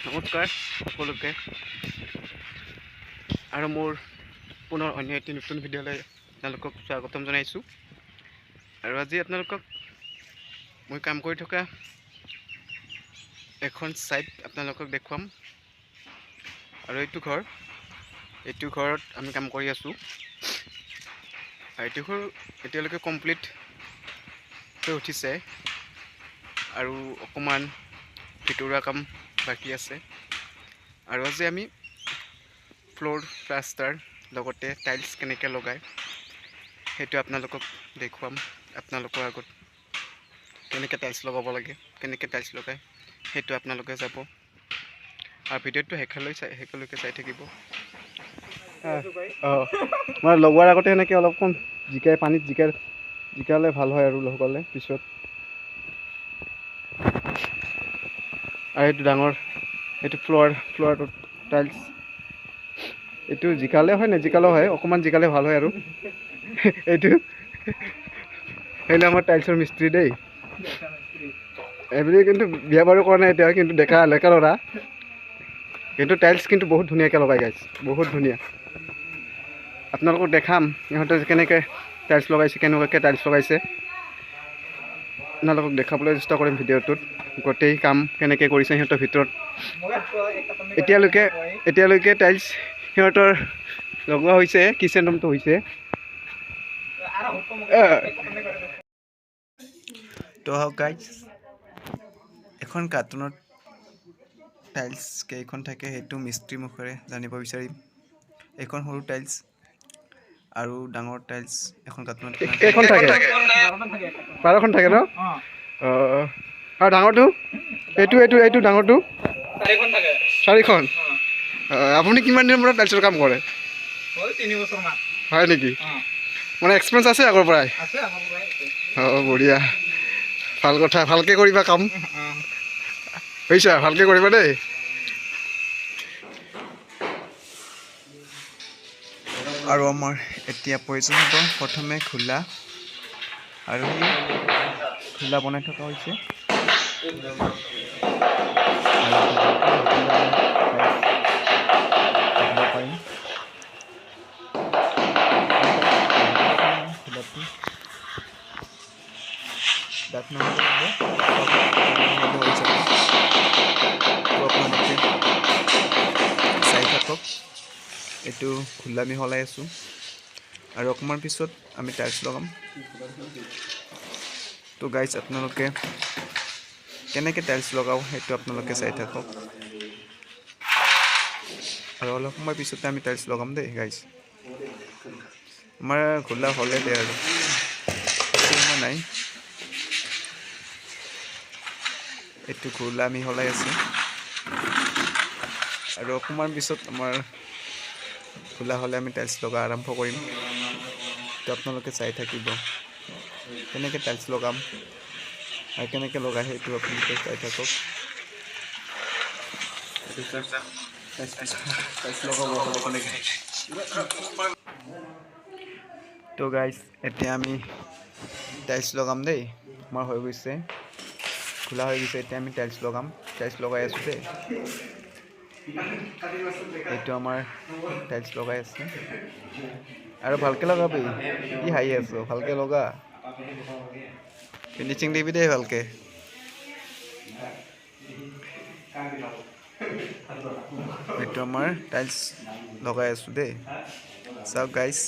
নমস্কাৰ সকলোকে আৰু মোৰ পুনৰ অন্য এটি নতুন ভিডিঅ'লৈ আপোনালোকক স্বাগতম জনাইছোঁ। আৰু আজি আপোনালোকক মই কাম কৰি থকা এখন ছাইট আপোনালোকক দেখুৱাম। আৰু এইটো ঘৰত আমি কাম কৰি আছোঁ। এইটো ঘৰ এতিয়ালৈকে কমপ্লিট হৈ উঠিছে আৰু অকণমান ভিতৰুৱা কাম বাকী আছে। আৰু আজি আমি ফ্লোৰ প্লাষ্টাৰ লগতে টাইলছ কেনেকৈ লগায় সেইটো আপোনালোকক দেখুৱাম। আপোনালোকৰ আগত কেনেকৈ টাইলছ লগাব লাগে, কেনেকৈ টাইলছ লগায় সেইটো আপোনালোকে যাব আৰু ভিডিঅ'টো শেষলৈকে চাই থাকিব। মই লগোৱাৰ আগতে এনেকৈ অলপমান পানীত জিকালে ভাল হয় আৰু লগালে পিছত। আৰু এইটো ডাঙৰ, এইটো ফ্ল'ৰটোত টাইলছ, এইটো জিকালে হয় নেজিকালেও হয়, অকণমান জিকালে ভাল হয় আৰু এইটো আমাৰ টাইলছৰ মিস্ত্ৰী দেই। এইবুলি কিন্তু বিয়া বাৰু কৰা নাই এতিয়া, কিন্তু ডেকা ল'ৰা, কিন্তু টাইলছ কিন্তু বহুত ধুনীয়াকৈ লগাই গাইছ, বহুত ধুনীয়া। আপোনালোকক দেখাম ইহঁতে কেনেকৈ টাইলছ লগাইছে, কেনেকুৱাকৈ টাইলছ লগাইছে আপোনালোকক দেখাবলৈ চেষ্টা কৰিম ভিডিঅ'টোত। গোটেই কাম কেনেকৈ কৰিছে সিহঁতৰ ভিতৰত। এতিয়ালৈকে টাইলছ সিহঁতৰ লগোৱা হৈছে, কিচেন ৰুমটো হৈছে। তো গাইজ, এখন কাৰ্টুনত টাইলছ কেইখন থাকে সেইটো মিস্ত্ৰী মুখেৰে জানিব বিচাৰিম। এইখন সৰু টাইলছ আৰু ডাঙৰ টাইলছ এখন কাৰ্টুনত কেইখন থাকে? 12খন থাকে ন? আৰু ডাঙৰটো এইটো ডাঙৰটো 4খন। আপুনি কিমান দিনৰ পৰা টাইলছৰ কাম কৰে? 3 বছৰমান। হয় নেকি? মানে এক্সপিৰিয়েঞ্চ আছে আগৰ পৰাই? বঢ়িয়া, ভাল কথা। ভালকৈ কৰিবা কাম বুজিছা, ভালকৈ কৰিবা দেই। আৰু আমাৰ এতিয়া প্ৰয়োজন হ'ব প্ৰথমে ঘোলা, আৰু সেই ঘোলা বনাই থকা হৈছে। চাই থাকক, এইটো ঘোলা আমি সলাই আছোঁ আৰু অকণমান পিছত আমি টাইলছ লগাম। তো গাইজ, আপোনালোকে কেনেকৈ টাইলছ লগাওঁ সেইটো আপোনালোকে চাই থাকক আৰু অলপ সময় পিছতে আমি টাইলছ লগাম দেই গাইজ। আমাৰ ঘোলা হ'লে দে আৰু সময় নাই। এইটো ঘোলা আমি সলাই আছোঁ আৰু অকণমান পিছত আমাৰ ঘোলা হ'লে আমি টাইলছ লগা আৰম্ভ কৰিম। তো আপোনালোকে চাই থাকিব কেনেকৈ টাইলছ লগাম আৰু কেনেকৈ লগাই সেইটো আপোনালোকে চাই থাকক। তো গাইজ, এতিয়া আমি টাইলছ লগাম দেই। আমাৰ হৈ গৈছে, খোলা হৈ গৈছে। এতিয়া আমি টাইলছ লগাম, টাইলছ লগাই আছোঁ দেই। এইটো আমাৰ টাইলছ লগাই আছে আৰু ভালকৈ লগাবি। কি হাঁহি আছোঁ, ভালকৈ লগা, ফিনিচিং দিবি দেই ভালকৈ। এইটো আমাৰ টাইলছ লগাই আছোঁ দেই, চাওক গাইজ।